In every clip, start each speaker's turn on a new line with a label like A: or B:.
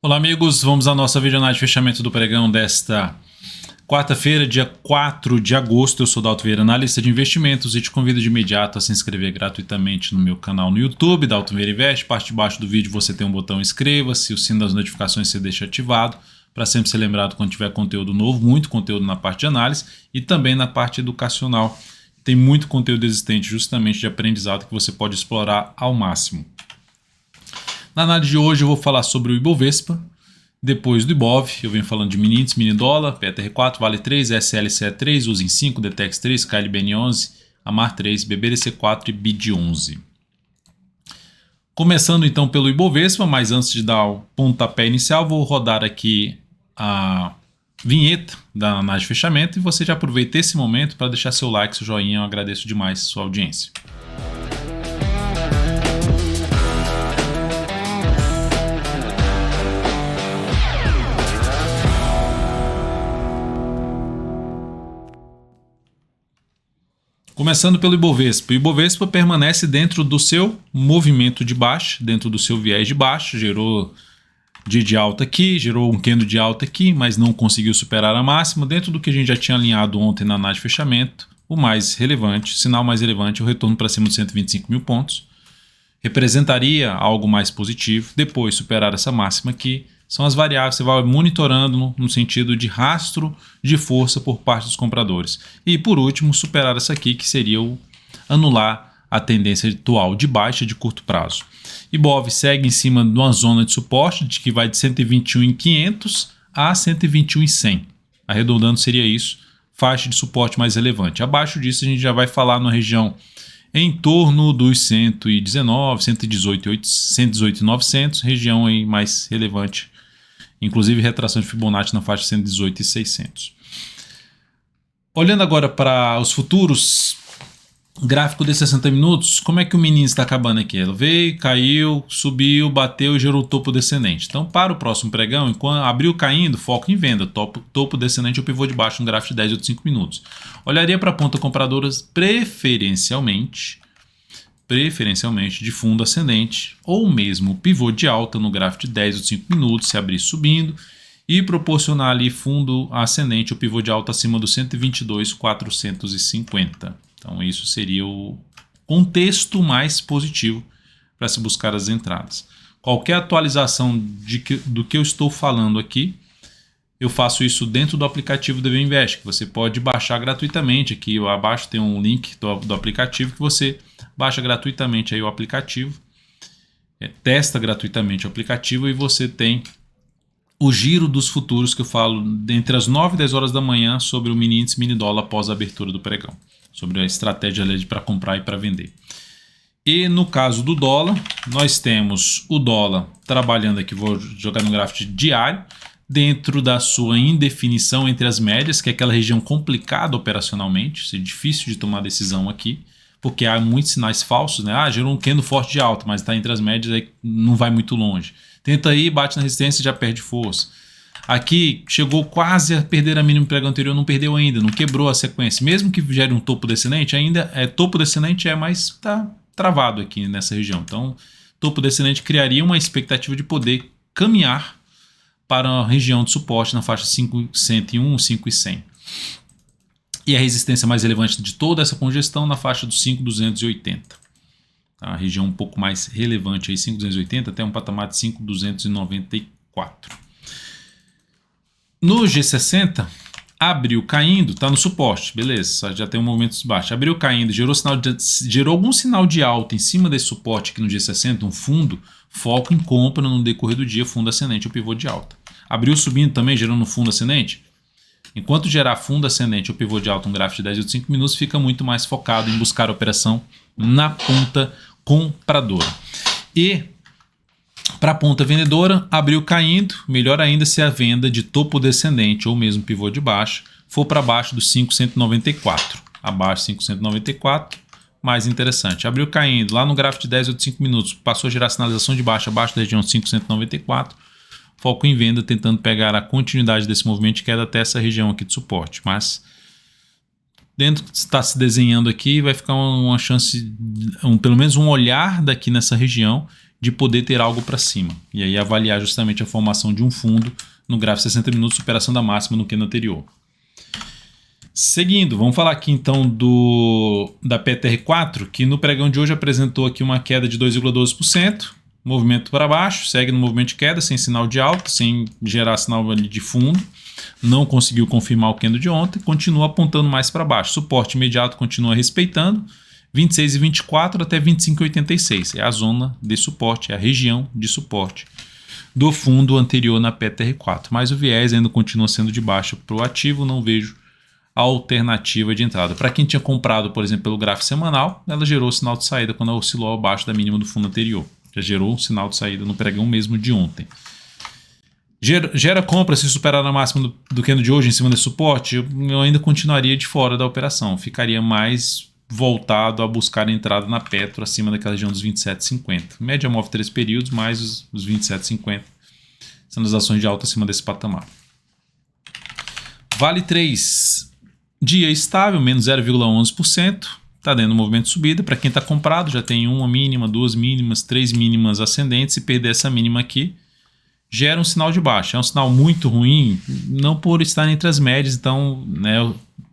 A: Olá amigos, vamos à nossa videoanálise de fechamento do pregão desta quarta-feira, dia 4 de agosto. Eu sou Dalton Vieira, analista de investimentos, e te convido de imediato a se inscrever gratuitamente no meu canal no YouTube, Dalton Vieira Invest. Parte de baixo do vídeo você tem um botão inscreva-se, o sino das notificações você deixa ativado, para sempre ser lembrado quando tiver conteúdo novo, muito conteúdo na parte de análise e também na parte educacional. Tem muito conteúdo existente justamente de aprendizado que você pode explorar ao máximo. Na análise de hoje eu vou falar sobre o Ibovespa, depois do Ibov, eu venho falando de mini índice, mini dólar, PTR4, Vale 3, SLCE 3, USIN 5, Detex 3, KLBN 11, Amar 3, BBDC 4 e BID 11. Começando então pelo Ibovespa, mas antes de dar o pontapé inicial, vou rodar aqui a vinheta da análise de fechamento e você já aproveita esse momento para deixar seu like, seu joinha, eu agradeço demais a sua audiência. Começando pelo Ibovespa. O Ibovespa permanece dentro do seu movimento de baixa, dentro do seu viés de baixa, gerou dia de alta aqui, gerou um candle de alta aqui, mas não conseguiu superar a máxima. Dentro do que a gente já tinha alinhado ontem na análise de fechamento, o mais relevante, sinal mais relevante é o retorno para cima dos 125 mil pontos. Representaria algo mais positivo. Depois superar essa máxima aqui, são as variáveis que você vai monitorando no sentido de rastro de força por parte dos compradores. E por último, superar essa aqui, que seria o anular a tendência atual de baixa de curto prazo. Ibov segue em cima de uma zona de suporte que vai de 121.500 a 121.100. Arredondando seria isso, faixa de suporte mais relevante. Abaixo disso a gente já vai falar na região em torno dos 119, 118, 118.900, região aí mais relevante. Inclusive retração de Fibonacci na faixa 118.600. Olhando agora para os futuros, gráfico de 60 minutos, como é que o menino está acabando aqui? Ele veio, caiu, subiu, bateu e gerou o topo descendente. Então, para o próximo pregão, enquanto abriu caindo, foco em venda. Topo descendente ou pivô de baixo no gráfico de 10 ou de 5 minutos. Olharia para a ponta compradora preferencialmente de fundo ascendente ou mesmo pivô de alta no gráfico de 10 ou 5 minutos, se abrir subindo e proporcionar ali fundo ascendente ou pivô de alta acima dos 122.450. Então isso seria o contexto mais positivo para se buscar as entradas. Qualquer atualização do que eu estou falando aqui, eu faço isso dentro do aplicativo do Invest, que você pode baixar gratuitamente. Aqui abaixo tem um link do aplicativo que você baixa gratuitamente aí o aplicativo, testa gratuitamente o aplicativo e você tem o giro dos futuros que eu falo entre as 9 e 10 horas da manhã sobre o mini índice, mini dólar após a abertura do pregão, sobre a estratégia para comprar e para vender. E no caso do dólar, nós temos o dólar trabalhando aqui, vou jogar no gráfico diário, dentro da sua indefinição entre as médias, que é aquela região complicada operacionalmente, é difícil de tomar decisão aqui, porque há muitos sinais falsos, né? Gerou um candle forte de alta, mas está entre as médias, aí não vai muito longe. Tenta aí, bate na resistência e já perde força. Aqui chegou quase a perder a mínima pregão anterior, não perdeu ainda, não quebrou a sequência. Mesmo que gere um topo descendente, ainda topo descendente mas está travado aqui nessa região. Então, topo descendente criaria uma expectativa de poder caminhar para a região de suporte na faixa 5.101, 5.100. E a resistência mais relevante de toda essa congestão na faixa dos 5.280. A região um pouco mais relevante aí, 5.280 até um patamar de 5.294. No G60, abriu caindo, está no suporte, beleza, já tem um movimento de baixo. Abriu caindo, gerou algum sinal de alta em cima desse suporte aqui no G60, um fundo, foco em compra no decorrer do dia, fundo ascendente ou pivô de alta. Abriu subindo também, gerando um fundo ascendente. Enquanto gerar fundo ascendente ou pivô de alta, um gráfico de 10 ou de 5 minutos, fica muito mais focado em buscar a operação na ponta compradora. E para a ponta vendedora, abriu caindo, melhor ainda se a venda de topo descendente ou mesmo pivô de baixo for para baixo dos 5.194. Abaixo de 5.194, mais interessante. Abriu caindo, lá no gráfico de 10 ou de 5 minutos, passou a gerar sinalização de baixa abaixo da região de 5.194. Foco em venda, tentando pegar a continuidade desse movimento de queda até essa região aqui de suporte. Mas dentro que está se desenhando aqui, vai ficar uma chance, pelo menos um olhar daqui nessa região de poder ter algo para cima. E aí avaliar justamente a formação de um fundo no gráfico 60 minutos, superação da máxima no candle anterior. Seguindo, vamos falar aqui então da PTR4, que no pregão de hoje apresentou aqui uma queda de 2,12%, movimento para baixo, segue no movimento de queda, sem sinal de alta, sem gerar sinal ali de fundo, não conseguiu confirmar o candle de ontem, continua apontando mais para baixo. Suporte imediato continua respeitando, 26,24 até 25,86, é a zona de suporte, é a região de suporte do fundo anterior na PTR4, mas o viés ainda continua sendo de baixo para o ativo, não vejo alternativa de entrada. Para quem tinha comprado, por exemplo, pelo gráfico semanal, ela gerou sinal de saída quando ela oscilou abaixo da mínima do fundo anterior. Já gerou um sinal de saída no pregão mesmo de ontem. Gera compra se superar a máxima do candle de hoje em cima desse suporte? Eu ainda continuaria de fora da operação. Ficaria mais voltado a buscar a entrada na Petro acima daquela região dos 27,50. Média móvel 3 períodos mais os 27,50 sendo as ações de alta acima desse patamar. Vale 3. Dia estável, menos 0,11%. Está dando um movimento de subida. Para quem está comprado, já tem uma mínima, duas mínimas, três mínimas ascendentes. Se perder essa mínima aqui, gera um sinal de baixa. É um sinal muito ruim, não por estar entre as médias. Então, né,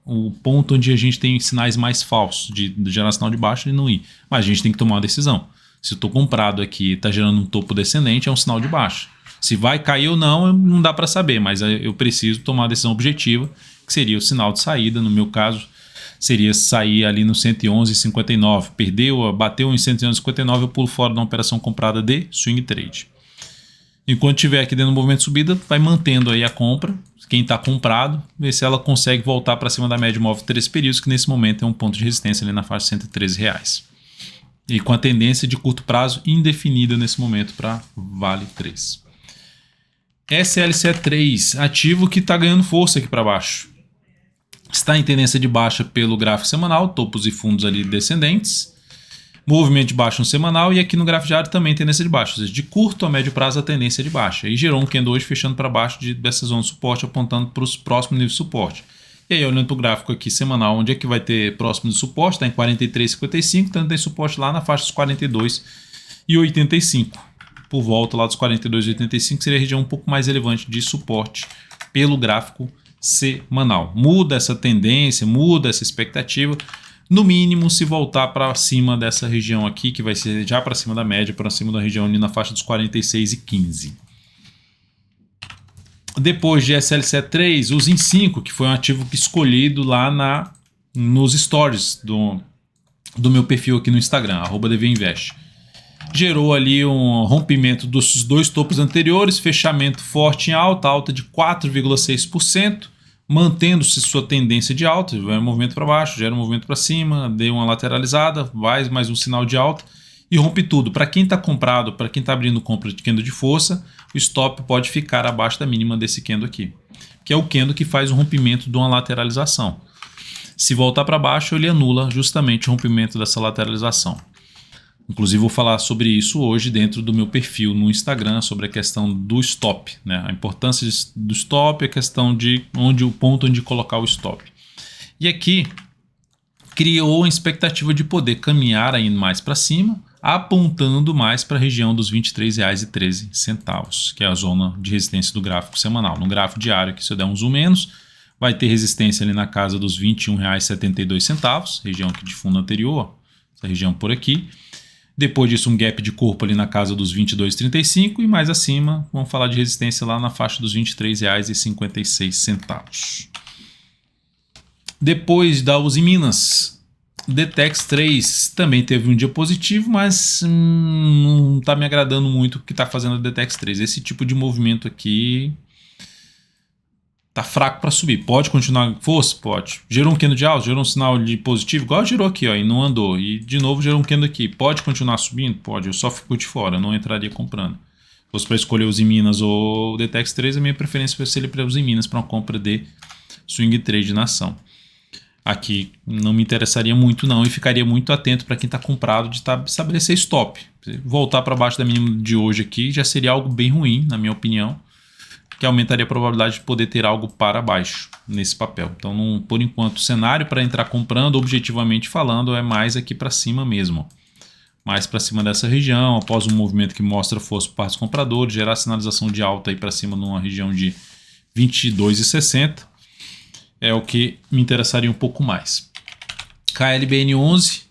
A: o ponto onde a gente tem sinais mais falsos de gerar sinal de baixa e não ir. Mas a gente tem que tomar uma decisão. Se eu estou comprado aqui e está gerando um topo descendente, é um sinal de baixa. Se vai cair ou não dá para saber, mas eu preciso tomar uma decisão objetiva, que seria o sinal de saída. No meu caso, seria sair ali no 111,59. Perdeu, bateu em 111,59, eu pulo fora da operação comprada de swing trade. Enquanto estiver aqui dentro do movimento de subida, vai mantendo aí a compra. Quem está comprado, ver se ela consegue voltar para cima da média móvel 3 períodos, que nesse momento é um ponto de resistência ali na faixa de R$113. E com a tendência de curto prazo indefinida nesse momento para Vale 3. SLC3, ativo que está ganhando força aqui para baixo. Está em tendência de baixa pelo gráfico semanal, topos e fundos ali descendentes. Movimento de baixa no semanal e aqui no gráfico diário também tendência de baixa. Ou seja, de curto a médio prazo a tendência de baixa. E gerou um candle hoje fechando para baixo dessa zona de suporte, apontando para os próximos níveis de suporte. E aí olhando para o gráfico aqui semanal, onde é que vai ter próximo de suporte? Está em 43,55, então tem suporte lá na faixa dos 42,85. Por volta lá dos 42,85 seria a região um pouco mais relevante de suporte pelo gráfico semanal. Muda essa tendência, muda essa expectativa. No mínimo, se voltar para cima dessa região aqui, que vai ser já para cima da média, para cima da região ali na faixa dos 46,15. Depois de SLC3, os IN5, que foi um ativo escolhido lá nos stories do meu perfil aqui no Instagram, @dvinvest. Gerou ali um rompimento dos dois topos anteriores, fechamento forte em alta, alta de 4,6%, mantendo-se sua tendência de alta, vai um movimento para baixo, gera um movimento para cima, deu uma lateralizada, vai mais um sinal de alta e rompe tudo. Para quem está comprado, para quem está abrindo compra de candle de força, o stop pode ficar abaixo da mínima desse candle aqui, que é o candle que faz o rompimento de uma lateralização. Se voltar para baixo, ele anula justamente o rompimento dessa lateralização. Inclusive vou falar sobre isso hoje dentro do meu perfil no Instagram, sobre a questão do stop, né? A importância do stop, a questão de o ponto onde colocar o stop. E aqui criou a expectativa de poder caminhar ainda mais para cima, apontando mais para a região dos R$ 23,13, que é a zona de resistência do gráfico semanal. No gráfico diário, que se eu der um zoom menos, vai ter resistência ali na casa dos R$ 21,72, região aqui de fundo anterior, essa região por aqui. Depois disso, um gap de corpo ali na casa dos R$ 22,35 e mais acima, vamos falar de resistência lá na faixa dos R$ 23,56. Depois da Uzi Minas, Detex 3 também teve um dia positivo, mas não está me agradando muito o que está fazendo a Detex 3. Esse tipo de movimento aqui tá fraco para subir. Pode continuar força? Pode. Gerou um candle de alta? Gerou um sinal de positivo? Igual gerou aqui, ó, e não andou. E de novo gerou um candle aqui. Pode continuar subindo? Pode. Eu só fico de fora, eu não entraria comprando. Se fosse para escolher os Minas ou o Detex 3, a minha preferência seria para os Minas para uma compra de swing trade na ação. Aqui não me interessaria muito não e ficaria muito atento para quem está comprado de estabelecer stop. Voltar para baixo da mínima de hoje aqui já seria algo bem ruim, na minha opinião, que aumentaria a probabilidade de poder ter algo para baixo nesse papel. Então, por enquanto, o cenário para entrar comprando, objetivamente falando, é mais aqui para cima mesmo. mais para cima dessa região, após um movimento que mostra força por parte dos compradores, gerar sinalização de alta aí para cima numa região de 22,60 é o que me interessaria um pouco mais. KLBN11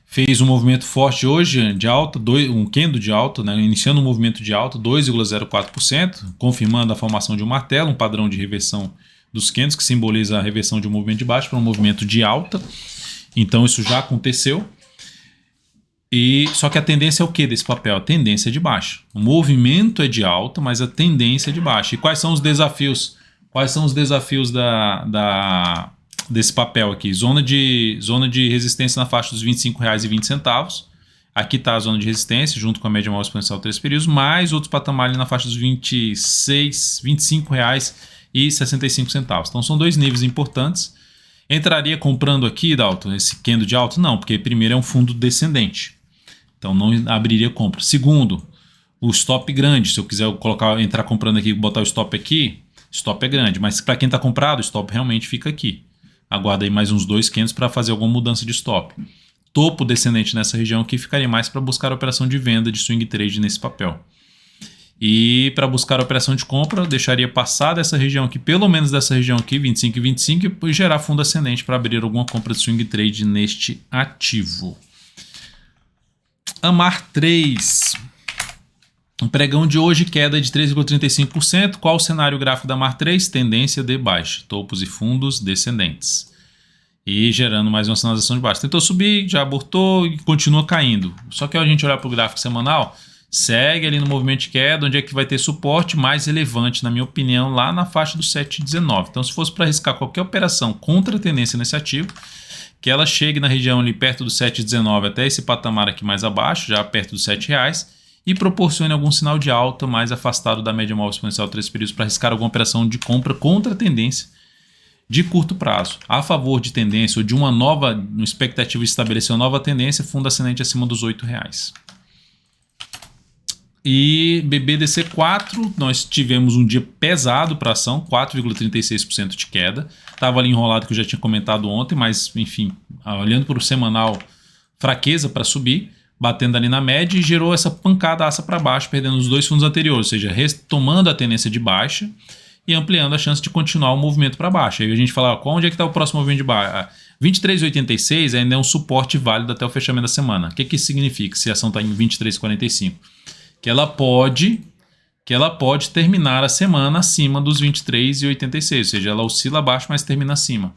A: fez um movimento forte hoje de alta, um candle de alta, né, iniciando um movimento de alta, 2,04%, confirmando a formação de um martelo, um padrão de reversão dos candles que simboliza a reversão de um movimento de baixo para um movimento de alta. Então isso já aconteceu. Só que a tendência é o que desse papel? A tendência é de baixa. O movimento é de alta, mas a tendência é de baixa. E quais são os desafios? Quais são os desafios desse papel aqui? Zona de resistência na faixa dos R$ 25,20. Aqui está a zona de resistência, junto com a média móvel exponencial 3 períodos, mais outros patamares na faixa dos R$ 25,65. Então são dois níveis importantes. Entraria comprando aqui, Dalton, esse candle de alta? Não, porque primeiro é um fundo descendente. Então não abriria compra. Segundo, o stop grande. Se eu quiser entrar comprando aqui e botar o stop aqui, stop é grande. Mas para quem está comprado, o stop realmente fica aqui. Aguarda aí mais uns 2 candles para fazer alguma mudança de stop. Topo descendente nessa região aqui ficaria mais para buscar a operação de venda de swing trade nesse papel. E para buscar a operação de compra, eu deixaria passar dessa região aqui, pelo menos dessa região aqui, 25,25, e gerar fundo ascendente para abrir alguma compra de swing trade neste ativo. Amar 3. O pregão de hoje, queda de 3,35%. Qual o cenário gráfico da Amar 3? Tendência de baixa, topos e fundos descendentes. E gerando mais uma sinalização de baixa. Tentou subir, já abortou e continua caindo. Só que ao a gente olhar para o gráfico semanal, segue ali no movimento de queda, onde é que vai ter suporte mais relevante, na minha opinião, lá na faixa do 7,19. Então, se fosse para arriscar qualquer operação contra a tendência nesse ativo, que ela chegue na região ali perto do 7,19 até esse patamar aqui mais abaixo, já perto dos R$ 7,00, e proporcione algum sinal de alta mais afastado da média móvel exponencial 3 períodos para arriscar alguma operação de compra contra a tendência de curto prazo. A favor de tendência ou de uma nova expectativa de estabelecer uma nova tendência, fundo ascendente acima dos R$ 8,00. E BBDC4, nós tivemos um dia pesado para a ação, 4,36% de queda. Estava ali enrolado, que eu já tinha comentado ontem, mas enfim, olhando para o semanal, fraqueza para subir, batendo ali na média e gerou essa pancadaça para baixo, perdendo os 2 fundos anteriores, ou seja, retomando a tendência de baixa e ampliando a chance de continuar o movimento para baixo. Aí a gente fala, onde é que está o próximo movimento de baixa? 23,86 ainda é um suporte válido até o fechamento da semana. O que isso significa se a ação está em 23,45? Que ela pode terminar a semana acima dos 23,86, ou seja, ela oscila abaixo, mas termina acima.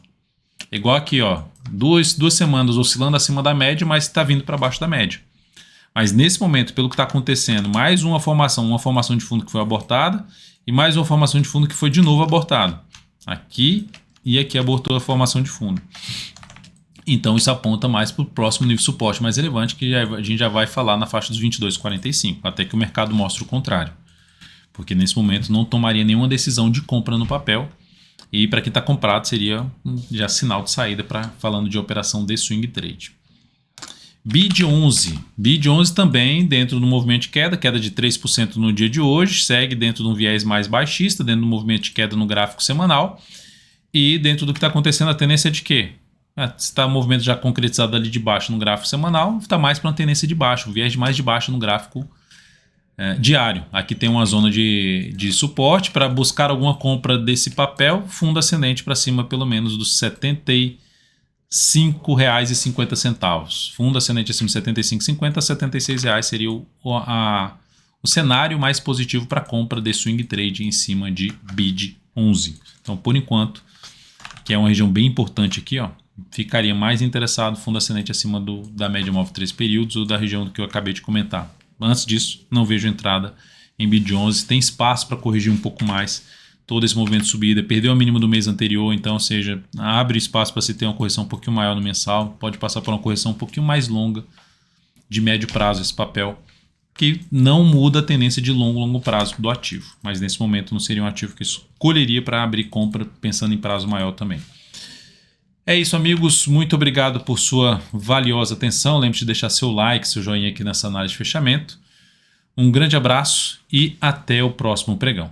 A: Igual aqui, ó, duas semanas oscilando acima da média, mas está vindo para baixo da média. Mas nesse momento, pelo que está acontecendo, mais uma formação de fundo que foi abortada e mais uma formação de fundo que foi de novo abortada. Aqui e aqui abortou a formação de fundo. Então isso aponta mais para o próximo nível de suporte mais relevante, que a gente já vai falar na faixa dos 22,45, até que o mercado mostre o contrário. Porque nesse momento não tomaria nenhuma decisão de compra no papel, e para quem está comprado seria já sinal de saída falando de operação de swing trade. BID11. BID11 também dentro do movimento de queda de 3% no dia de hoje, segue dentro de um viés mais baixista, dentro do movimento de queda no gráfico semanal, e dentro do que está acontecendo a tendência é de quê? Se está o movimento já concretizado ali de baixo no gráfico semanal, está mais para uma tendência de baixo, um viés mais de baixo no gráfico diário. Aqui tem uma zona de suporte para buscar alguma compra desse papel, fundo ascendente para cima pelo menos dos R$ 75,50. Fundo ascendente acima de R$ 75,50 a R$ 76,00 seria o cenário mais positivo para compra de swing trade em cima de BID11. Então, por enquanto, que é uma região bem importante aqui, ó, ficaria mais interessado fundo ascendente acima da média móvel 3 períodos ou da região do que eu acabei de comentar. Antes disso, não vejo entrada em BID11. Tem espaço para corrigir um pouco mais todo esse movimento de subida. Perdeu a mínima do mês anterior, então, ou seja, abre espaço para se ter uma correção um pouquinho maior no mensal. Pode passar por uma correção um pouquinho mais longa, de médio prazo, esse papel, que não muda a tendência de longo prazo do ativo. Mas nesse momento não seria um ativo que eu escolheria para abrir compra pensando em prazo maior também. É isso, amigos. Muito obrigado por sua valiosa atenção. Lembre-se de deixar seu like, seu joinha aqui nessa análise de fechamento. Um grande abraço e até o próximo pregão.